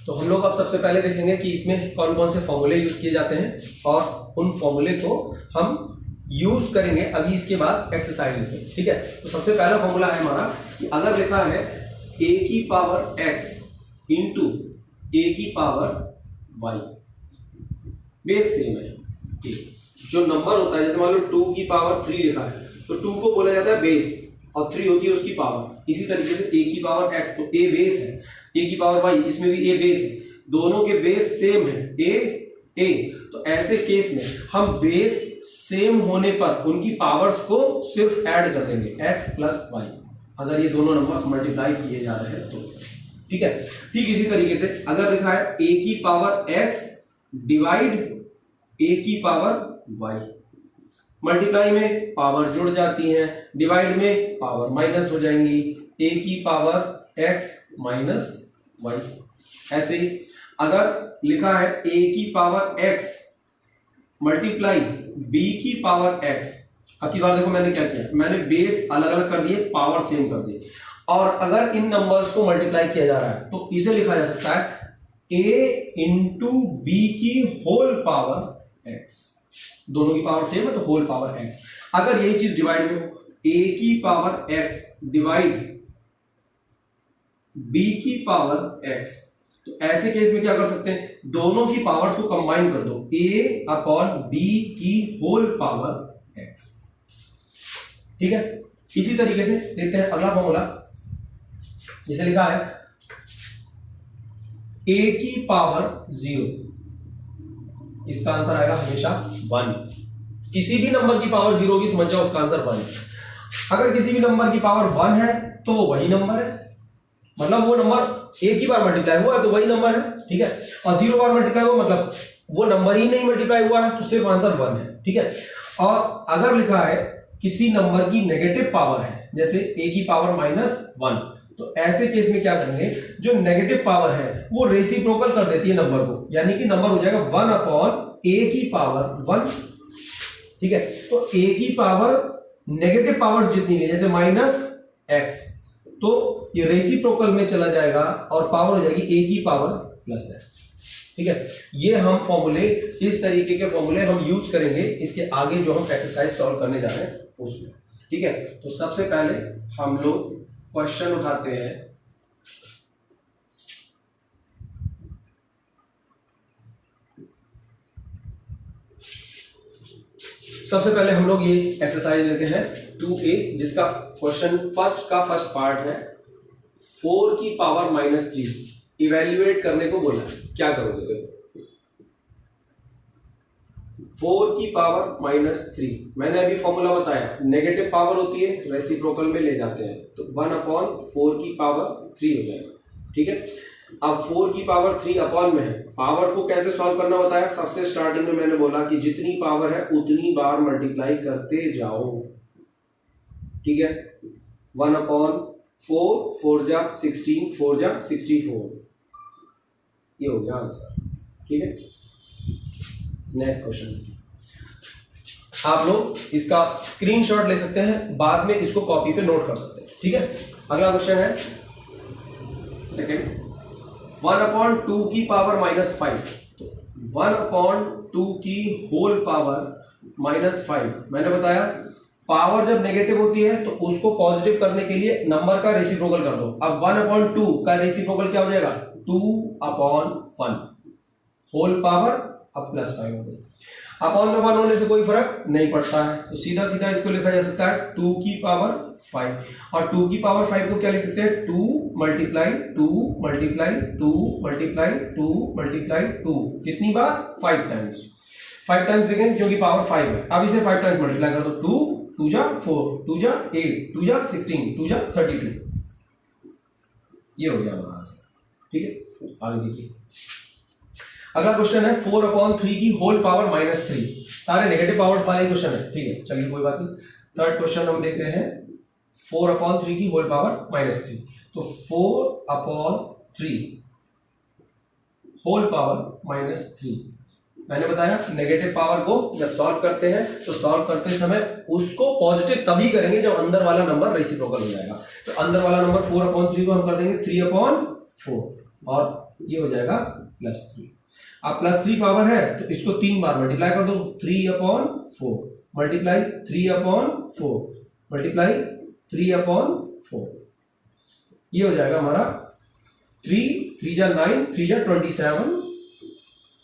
तो हम लोग अब सबसे पहले देखेंगे कि इसमें कौन कौन से फॉर्मूले यूज किए जाते हैं और उन फॉर्मूले को हम यूज करेंगे अभी इसके बाद एक्सरसाइजेस में। ठीक है, तो सबसे पहला फॉर्मूला है हमारा कि अगर लिखा है a की पावर x इंटू a की पावर y, बेस सेम है। ठीक, जो नंबर होता है जैसे मान लो 2 की पावर 3 लिखा है तो 2 को बोला जाता है बेस और 3 होती है उसकी पावर। इसी तरीके से a की पावर x, तो a बेस है, a की पावर y, इसमें भी a बेस है, दोनों के बेस सेम है a। तो ऐसे केस में हम बेस सेम होने पर उनकी पावर्स को सिर्फ ऐड कर देंगे x प्लस वाई, अगर ये दोनों नंबर्स मल्टीप्लाई किए जा रहे हैं तो। ठीक है, ठीक इसी तरीके से अगर लिखा है a की पावर x डिवाइड a की पावर y, मल्टीप्लाई में पावर जुड़ जाती है, डिवाइड में पावर माइनस हो जाएंगी, a की पावर x माइनस y। ऐसे ही अगर लिखा है a की पावर x मल्टीप्लाई b की पावर x, अब की बार देखो मैंने क्या किया, मैंने बेस अलग अलग कर दिए, पावर सेम कर दिए, और अगर इन नंबर्स को मल्टीप्लाई किया जा रहा है तो इसे लिखा जा सकता है a इंटू बी की होल पावर x, दोनों की पावर सेम है तो होल पावर x। अगर यही चीज डिवाइड में हो, a की पावर x डिवाइड b की पावर x, तो ऐसे केस में क्या कर सकते हैं, दोनों की पावर्स को कंबाइन कर दो, a अपॉन b की होल पावर x। ठीक है, इसी तरीके से देखते हैं अगला फॉर्मूला, जैसे लिखा है a की पावर 0, इसका आंसर आएगा हमेशा 1। किसी भी नंबर की पावर 0 होगी समझ जाओ उसका आंसर 1 है। अगर किसी भी नंबर की पावर 1 है तो वो वही नंबर है, मतलब वो नंबर एक ही बार मल्टीप्लाई हुआ है तो वही नंबर है। ठीक है, और 0 बार मल्टीप्लाई हुआ मतलब वो नंबर ही नहीं मल्टीप्लाई हुआ है तो सिर्फ आंसर 1 है। ठीक है, और अगर लिखा है किसी नंबर की नेगेटिव पावर है, जैसे a की पावर -1, तो ऐसे केस में क्या करेंगे, जो नेगेटिव पावर है वो रेसिप्रोकल कर देती है नंबर को, यानी कि नंबर हो जाएगा 1 अपॉन a की पावर 1। ठीक है, तो a की पावर नेगेटिव पावर्स जितनी है जैसे -x, तो ये रेसिप्रोकल में चला जाएगा और पावर हो जाएगी a की पावर +x। ठीक है, ये हम फॉर्मूले, इस तरीके के फॉर्मूले हम यूज करेंगे इसके आगे जो हम एक्सरसाइज सॉल्व करने जा रहे हैं उसमें। ठीक है, तो सबसे पहले हम लोग क्वेश्चन उठाते हैं। सबसे पहले हम लोग ये एक्सरसाइज लेते हैं 2a, जिसका क्वेश्चन फर्स्ट का फर्स्ट पार्ट है 4 की पावर -3 इवेल्युएट करने को बोला है। क्या करोगे, देखो 4 की पावर -3, मैंने अभी फॉर्मूला बताया, नेगेटिव पावर होती है रेसिप्रोकल में ले जाते हैं तो 1 अपॉन 4 की पावर 3 हो जाएगा। ठीक है, अब 4 की पावर 3 अपॉन में है, पावर को कैसे सॉल्व करना बताया, सबसे स्टार्टिंग में मैंने बोला कि जितनी पावर है उतनी बार मल्टीप्लाई करते जाओ। ठीक है, 1 अपॉन 4, 4 जा 16, 4 जा 64, ये हो गया आंसर। ठीक है, नेक्स्ट क्वेश्चन, आप लोग इसका स्क्रीनशॉट ले सकते हैं, बाद में इसको कॉपी पे नोट कर सकते हैं। ठीक है, अगला क्वेश्चन है सेकंड, 1 अपॉन 2 की पावर -5, तो 1 अपॉन 2 की होल पावर -5, मैंने बताया पावर जब नेगेटिव होती है तो उसको पॉजिटिव करने के लिए नंबर का रेसिप्रोकल कर दो। अब 1 अपॉन 2 का रेसिप्रोकल क्या हो जाएगा, 2 अपॉन 1 होल पावर अब +5 हो गई। अपॉन में 1 होने से कोई फर्क नहीं पड़ता है, तो सीधा सीधा इसको लिखा जा सकता है 2 की पावर 5, और 2 की पावर 5 को क्या लिख सकते हैं, 2 मल्टीप्लाई 2 मल्टीप्लाई 2 मल्टीप्लाई 2 मल्टीप्लाई 2, कितनी बार, 5 टाइम्स। 5 टाइम्स लिखेंगे क्योंकि पावर 5 है। अब इसे 5 टाइम्स मल्टीप्लाई कर दो, 2 2 जा 4, 2 जा 8, 2 जा 16, 2 जा 32, ये हो गया हमारा आंसर। ठीक है, आगे देखिए अगला क्वेश्चन है 4 अपॉन 3 की होल पावर -3, सारे नेगेटिव पावर्स वाले क्वेश्चन है। ठीक है, चलिए कोई बात नहीं। थर्ड क्वेश्चन हम देख रहे हैं 4 अपॉन 3 की होल पावर -3, तो 4 अपॉन 3 होल पावर -3, मैंने बताया नेगेटिव पावर को जब सॉल्व करते हैं तो सॉल्व करते समय उसको पॉजिटिव तभी करेंगे जब अंदर वाला नंबर रेसिप्रोकल हो जाएगा। तो अंदर वाला नंबर 4 अपॉन 3 को हम कर देंगे 3 अपॉन 4, और ये हो जाएगा +3। अब +3 पावर है तो इसको 3 बार मल्टीप्लाई कर दो, 3/4 मल्टीप्लाई 3/4 मल्टीप्लाई 3/4, ये हो जाएगा हमारा 3 जा 9, 3 जा 27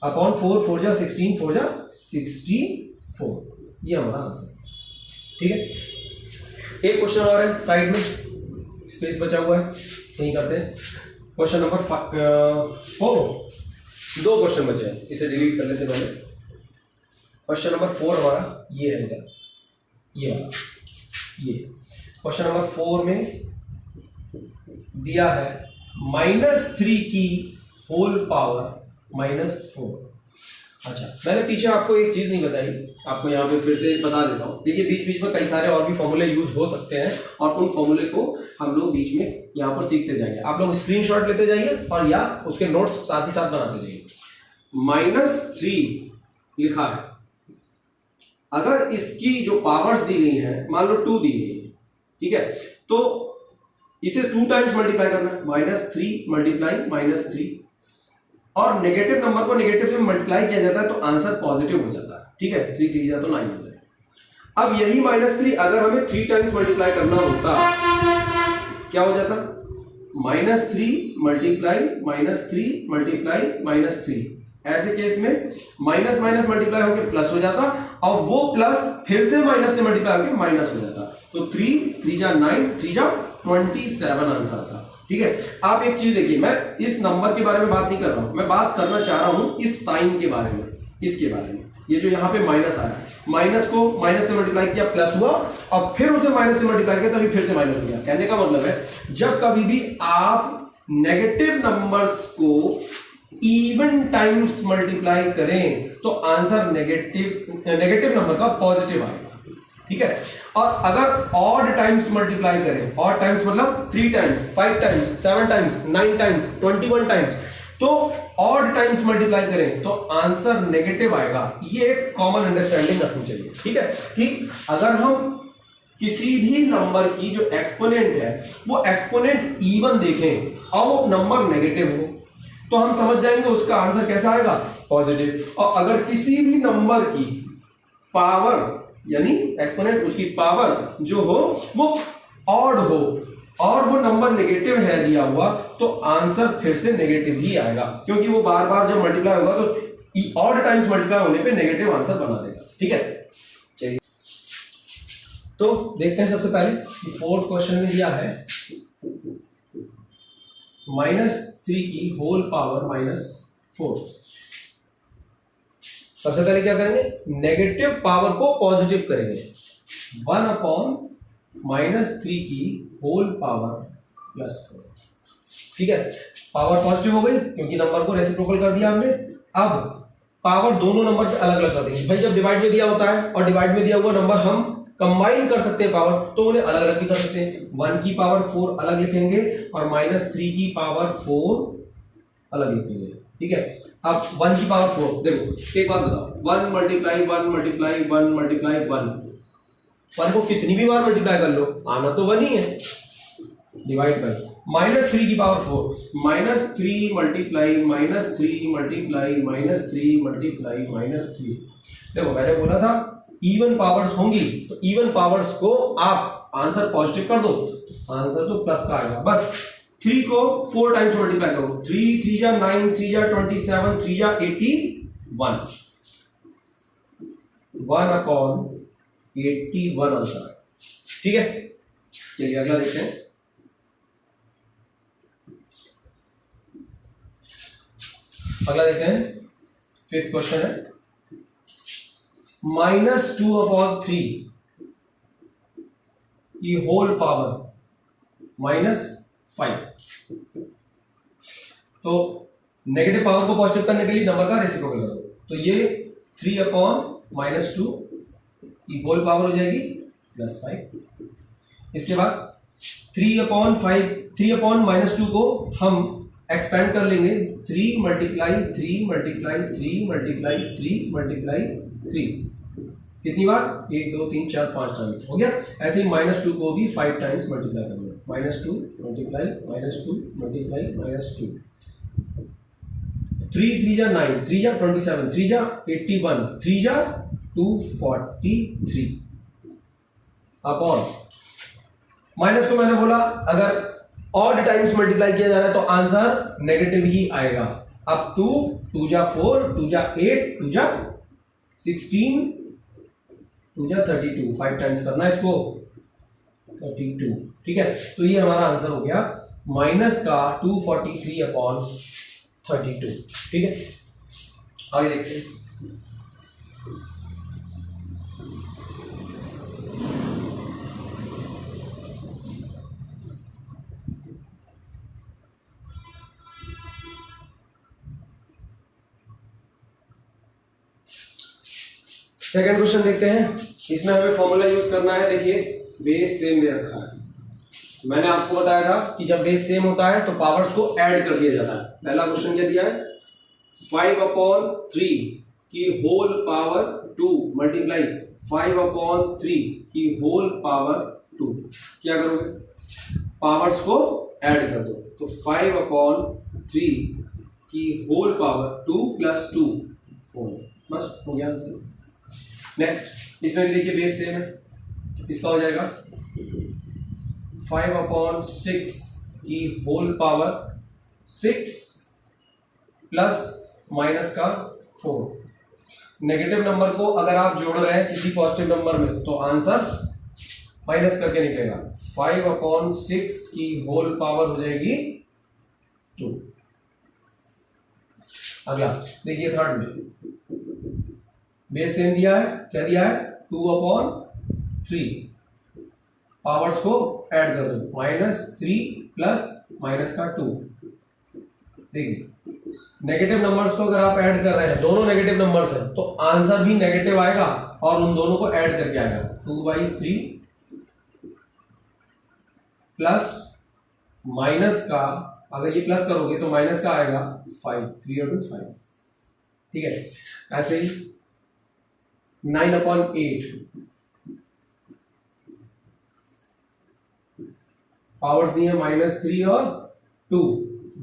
अपॉन 4, 4 जा 16, 4 जा 64, ये हमारा आंसर। ठीक है, एक क्वेश्चन और है, साइड में स्पेस बचा हुआ है, यही करते हैं। क्वेश्चन नंबर 4, 2 क्वेश्चन बचे हैं, इसे डिलीट कर लेते पहले। क्वेश्चन नंबर 4 हमारा ये है इधर, ये क्वेश्चन नंबर 4 में दिया है -3 की होल पावर -4। अच्छा, मैंने पीछे आपको एक चीज नहीं बताई, आपको यहाँ पे फिर से बता देता हूँ। देखिए बीच बीच में कई सारे और भी फॉर्मूले यूज हो सकते हैं और उन फॉर्मूले को हम लोग बीच में यहाँ पर सीखते जाएंगे। आप लोग स्क्रीनशॉट लेते जाइए और या उसके नोट्स साथ ही साथ बनाते जाइए। -3 लिखा है, अगर इसकी जो पावर्स दी गई है मान लो 2 दी गई है, ठीक है, तो इसे 2 टाइम्स मल्टीप्लाई करना है, -3 मल्टीप्लाई -3, और नेगेटिव नंबर को नेगेटिव से मल्टीप्लाई किया जाता है तो आंसर पॉजिटिव हो जाता है। ठीक है, 3 3 जा तो 9 हो जाएगा। अब यही -3 अगर हमें 3 टाइम्स मल्टीप्लाई करना होता क्या हो जाता, -3 मल्टीप्लाई -3 मल्टीप्लाई -3, ऐसे केस में माइनस माइनस मल्टीप्लाई होकर प्लस हो जाता और वो प्लस फिर से माइनस से मल्टीप्लाई होकर माइनस हो जाता। तो 3 3 जा 9, 3 जा 27 आंसर आता। ठीक है, आप एक चीज देखिए, मैं इस नंबर के बारे में बात नहीं कर रहा हूं, मैं बात करना चाह रहा हूं इस साइन के बारे में, इसके बारे में। ये जो यहाँ पे माइनस आया, माइनस को माइनस से मल्टीप्लाई किया प्लस हुआ और फिर उसे माइनस से मल्टीप्लाई किया तभी फिर से माइनस हो गया। कहने का मतलब है जब कभी भी आप नेगेटिव नंबर्स को इवन टाइम्स मल्टीप्लाई करें तो आंसर नेगेटिव नंबर का पॉजिटिव आएगा। ठीक है, और अगर ऑड टाइम्स मल्टीप्लाई करें, ऑड टाइम्स मतलब 3 times, 5 times, 7 times, 9 times, 21 times, तो ऑड टाइम्स मल्टीप्लाई करें तो आंसर नेगेटिव आएगा। ये एक कॉमन अंडरस्टैंडिंग रखनी चाहिए। ठीक है, कि अगर हम किसी भी नंबर की जो एक्सपोनेंट है वो एक्सपोनेंट इवन देखें और वो नंबर नेगेटिव हो तो हम समझ जाएंगे उसका आंसर कैसा आएगा, पॉजिटिव। और अगर किसी भी नंबर की पावर यानी एक्सपोनेंट उसकी पावर जो हो वो ऑड हो और वो नंबर नेगेटिव है दिया हुआ तो आंसर फिर से नेगेटिव ही आएगा, क्योंकि वो बार बार जब मल्टीप्लाई होगा तो ऑड टाइम्स मल्टीप्लाई होने पे नेगेटिव आंसर बना देगा। ठीक है, चलिए तो देखते हैं सबसे पहले कि 4th क्वेश्चन में दिया है -3 की होल पावर -4। सबसे पहले क्या करेंगे, नेगेटिव पावर को पॉजिटिव करेंगे। 1/-3 की होल पावर +4। ठीक है, पावर पॉजिटिव हो गई क्योंकि नंबर को रेसिप्रोकल कर दिया हमने। अब पावर दोनों नंबर पे अलग अलग कर देंगे। भाई जब डिवाइड में दिया होता है और डिवाइड में दिया हुआ नंबर हम कंबाइन कर सकते हैं पावर, तो उन्हें अलग अलग भी कर सकते हैं। 1 की पावर 4 अलग लिखेंगे और -3 की पावर 4 अलग लिखेंगे। ठीक है, अब 1 की पावर 4, देखो एक बात बताओ, 1 मल्टीप्लाई 1 मल्टीप्लाई 1 मल्टीप्लाई 1 को कितनी भी बार मल्टीप्लाई कर लो आना तो 1 ही है, डिवाइड कर। -3 की पावर 4, -3 मल्टीप्लाई -3 मल्टीप्लाई -3 मल्टीप्लाई -3। देखो मैंने बोला था इवन पावर्स होंगी तो इवन पावर्स को आप आंसर पॉजिटिव कर दो, आंसर तो प्लस का आएगा। बस 3 को 4 टाइम्स मल्टीप्लाई करो, 3 3 जा 9, 3 जा 27, 3 जा 81, 1/81 आंसर। ठीक है, चलिए अगला देखते हैं। अगला देखते हैं, 5th क्वेश्चन है -2/3 की होल पावर -5। तो नेगेटिव पावर को पॉजिटिव करने के लिए नंबर का रेसिप्रोकल करो, तो ये 3/-2 की होल पावर हो जाएगी +5। इसके बाद 3/-2 को हम एक्सपेंड कर लेंगे, 3 मल्टीप्लाई 3 मल्टीप्लाई 3 मल्टीप्लाई 3 मल्टीप्लाई 3, कितनी बार, 1 2 3 4 5 टाइम्स हो गया। ऐसे ही -2 को भी 5 टाइम्स मल्टीप्लाई करूंगा, -2 मल्टीप्लाई -2 मल्टीप्लाई -2, 3 जा 9, 3 जा 27, 3 जा 81, 3 जा 243 अपॉन माइनस को मैंने बोला अगर ऑड टाइम्स मल्टीप्लाई किया जा रहा है तो आंसर नेगेटिव ही आएगा। अब 2 जा 4, 2 जा 8, 2 जा 16, 2 जा 32, 5 टाइम्स करना है इसको 32। ठीक है, तो ये हमारा आंसर हो गया माइनस का 243 अपॉन 32। ठीक है, आगे देखते हैं। सेकंड क्वेश्चन देखते हैं। इसमें हमें फॉर्मूला यूज करना है। देखिए बेस सेम दे रखा है। मैंने आपको बताया था कि जब बेस सेम होता है तो पावर्स को ऐड कर दिया जाता है। पहला क्वेश्चन क्या दिया है, 5/3 की होल पावर 2 मल्टीप्लाई 5/3 की होल पावर 2। क्या करोगे, पावर्स को ऐड कर दो। तो 5/3 की होल पावर 2 + 2 4, बस हो गया आंसर। नेक्स्ट, इसमें भी देखिए बेस सेम है, तो इसका हो जाएगा 5/6 की होल पावर 6 प्लस माइनस का 4। नेगेटिव नंबर को अगर आप जोड़ रहे हैं किसी पॉजिटिव नंबर में तो आंसर माइनस करके निकलेगा। 5/6 की होल पावर हो जाएगी 2। अगला देखिए थर्ड में बेस सेम दिया है, क्या दिया है 2/3, पावर्स को ऐड कर दो, -3 प्लस माइनस का 2। देखिए नेगेटिव नंबर्स को अगर आप ऐड कर रहे हैं, दोनों नेगेटिव नंबर्स हैं, तो आंसर भी नेगेटिव आएगा और उन दोनों को ऐड करके आएगा। 2/3 प्लस माइनस का, अगर ये प्लस करोगे तो माइनस का आएगा 5, 3 और 2 5। ठीक है, ऐसे ही 9/8 पावर्स दिए -3 और 2,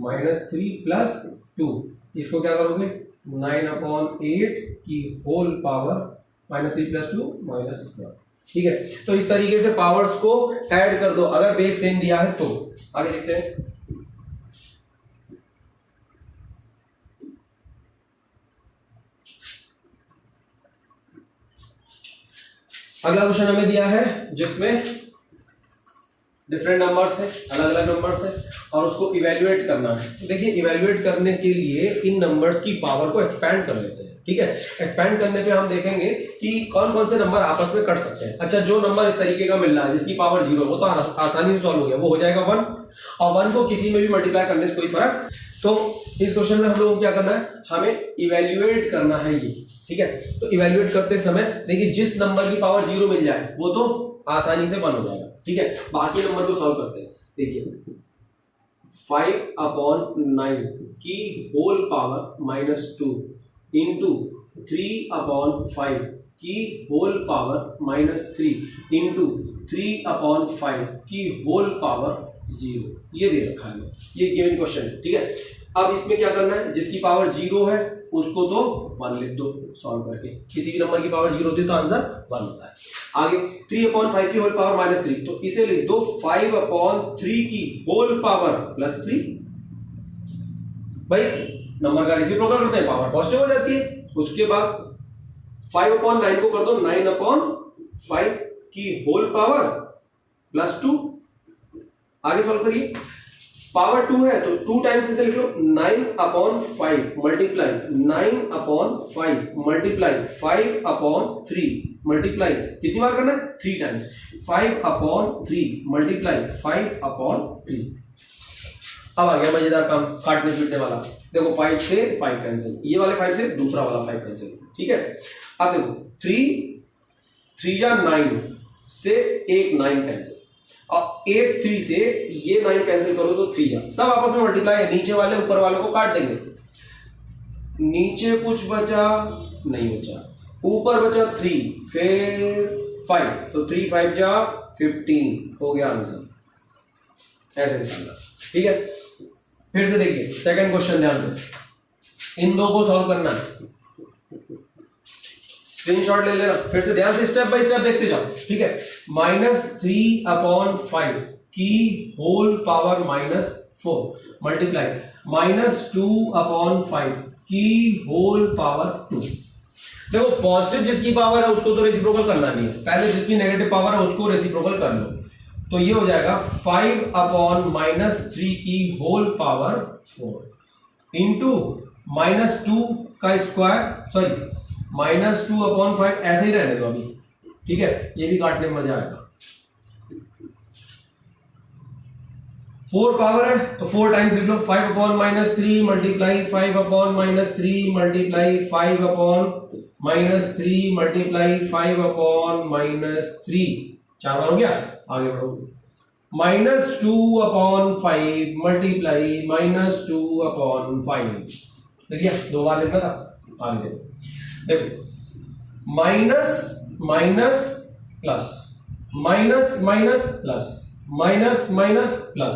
-3 प्लस 2। इसको क्या करोगे, 9/8 की होल पावर -3 + 2 -4। ठीक है, तो इस तरीके से पावर्स को ऐड कर दो अगर बेस सेम दिया है तो। आगे देखते हैं। अगला क्वेश्चन हमें दिया है जिसमें डिफरेंट नंबर्स है, अलग अलग नंबर्स है और उसको इवैल्यूएट करना है। तो देखिए इवैल्यूएट करने के लिए इन नंबर्स की पावर को एक्सपैंड कर लेते हैं। ठीक है, एक्सपैंड करने पे हम देखेंगे कि कौन कौन से नंबर आपस में कट सकते हैं। अच्छा, जो नंबर इस तरीके का मिल रहा है जिसकी पावर 0, वो तो आसानी से सॉल्व हो गया, वो हो जाएगा 1, और 1 को किसी में भी मल्टीप्लाई करने से कोई फर्क। तो इस क्वेश्चन में हम लोगों को क्या करना है, हमें इवैल्यूएट करना है ये। ठीक है, तो इवैल्यूएट करते समय देखिए जिस नंबर की पावर 0 मिल जाए वो तो आसानी से 1 हो जाएगा। ठीक है, बाकी नंबर को सॉल्व करते हैं। देखिए 5/9 की होल पावर -2 इंटू 3/5 की होल पावर -3 इंटू 3/5 की होल पावर 0, ये दे रखा है, ये गिवन क्वेश्चन है। ठीक है, अब इसमें क्या करना है, जिसकी पावर 0 है उसको तो 1 लिख दो सॉल्व करके। किसी भी नंबर की पावर 0 होती है तो आंसर 1 होता है। आगे 3/5 की होल पावर -3, तो इसे लिख दो 5/3 की होल पावर +3। भाई नंबर का रेसिप्रोकल करते हैं, पावर पॉजिटिव हो जाती है। उसके बाद 5/9 को कर दो 9/5 की होल पावर +2। आगे सॉल्व करिए, पावर 2 है तो 2 टाइम्स इसे लिख लो, 9/5 मल्टीप्लाई 9/5 मल्टीप्लाई 5/3 मल्टीप्लाई, कितनी बार करना है, 3 टाइम्स, 5/3 मल्टीप्लाई 5/3। अब आ गया मजेदार काम, काटने पीटने वाला। देखो 5 से 5 कैंसिल, ये वाले 5 से दूसरा वाला 5 कैंसिल। ठीक है, अब देखो 3 जा 9 से एक 9 कैंसिल, और 8 3 से ये 9 कैंसिल करो तो 3 जा, सब आपस में मल्टीप्लाई है, नीचे वाले ऊपर वालों को काट देंगे। नीचे कुछ बचा नहीं बचा, ऊपर बचा 3 फिर 5, तो 3 5 जा 15 हो गया आंसर। ऐसे निकालना। ठीक है, फिर से देखिए सेकंड क्वेश्चन ध्यान से। इन दो को सॉल्व करना है, स्क्रीनशॉट ले लेना, फिर से ध्यान से स्टेप बाय स्टेप देखते जाओ, ठीक है। -3/5 की होल पावर -4 मल्टीप्लाई -2/5 की होल पावर 2। देखो पॉजिटिव जिसकी पावर है उसको तो रेसिप्रोकल करना नहीं है, पहले जिसकी नेगेटिव पावर है उसको रेसिप्रोकल कर लो। तो ये हो जाएगा 5/-3 की होल पावर 4 इंटू -2 का स्क्वायर, सॉरी -2/5 ऐसे ही रहने दो अभी, ठीक है, ये भी काटने में मजा आएगा। 4 पावर है तो 4 टाइम्स लिख लो, 5/-3 मल्टीप्लाई 5/-3 मल्टीप्लाई 5/-3 मल्टीप्लाई 5/-3, 4 बार हो गया, आगे बढ़ो। -2/5 मल्टीप्लाई -2/5, देखिए 2 बार लिखना था, आगे देखो minus minus plus minus minus plus minus minus plus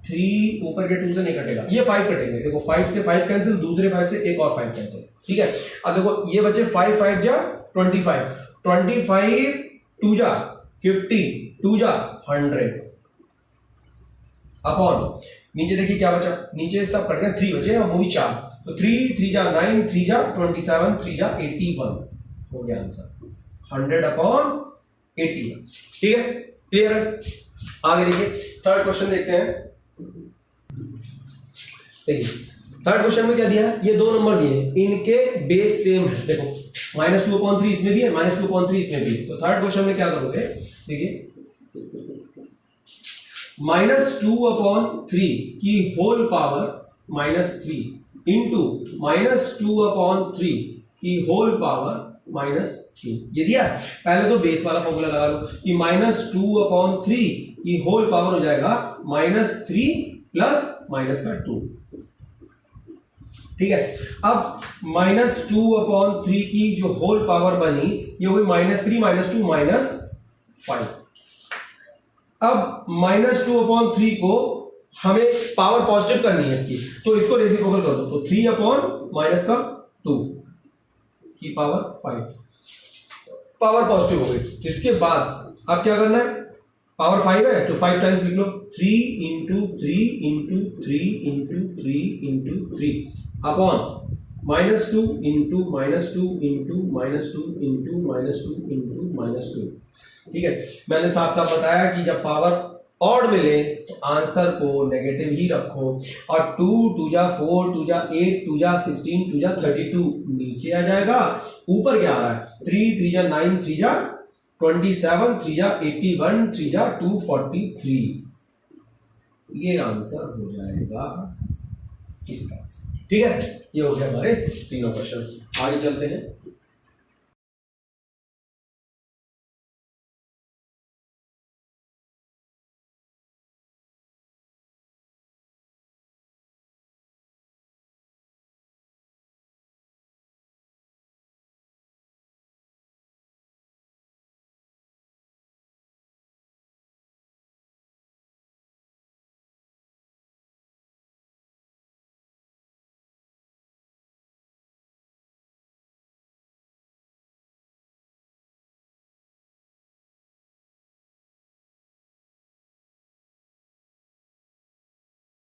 3 ऊपर के 2 से नहीं कटेगा, ये 5 कटेंगे, देखो 5 से 5 कैंसिल, दूसरे 5 से एक और 5 कैंसिल, ठीक है। अब देखो ये बचे 5 5 जा 25, 25 2 जा 50, 2 जा 100 अपॉन, नीचे देखिए क्या बचा, नीचे सब कट गया, 3 बचे और वो भी 4, तो 3 3 जा 9, 3 जा 27, 3 जा 81 हो गया आंसर 100/81, ठीक है, क्लियर है। आगे देखिए थर्ड क्वेश्चन देखते हैं। देखिए थर्ड क्वेश्चन में क्या दिया है, ये 2 नंबर दिए हैं, इनके बेस सेम है, देखो -2/3 इसमें भी है, -2/3 इसमें भी है, तो थर्ड क्वेश्चन में क्या करोगे, देखिए -2/3 की होल पावर -3 इंटू -2/3 की होल पावर -2, ये दिया। पहले तो बेस वाला फॉर्मूला लगा लो कि -2/3 की होल पावर हो जाएगा -3 प्लस -2, ठीक है। अब -2/3 की जो होल पावर बनी ये हो गई -3 -2 -5। अब -2/3 को हमें पावर पॉजिटिव करनी है इसकी, तो इसको रेसिप्रोकल कर दो, तो 3/-2 की पावर 5 पावर पॉजिटिव हो गई। इसके बाद अब क्या करना है, पावर 5 है तो 5 टाइम्स लिख लो, 3 into 3 into 3 into 3 into 3 upon -2 into -2 into -2 into -2 into -2, ठीक है। मैंने साथ साथ बताया कि जब पावर ऑड मिले तो आंसर को नेगेटिव ही रखो, और 2 2 जा 4 2 जा 8 2 जा 16 2 जा 32 नीचे आ जाएगा, ऊपर क्या आ रहा है 3 3 जा 9 3 जा 27 3 जा 81 3 जा 243, ये आंसर हो जाएगा इसका, ठीक है। ये हो गया हमारे तीनों क्वेश्चन। आगे चलते हैं।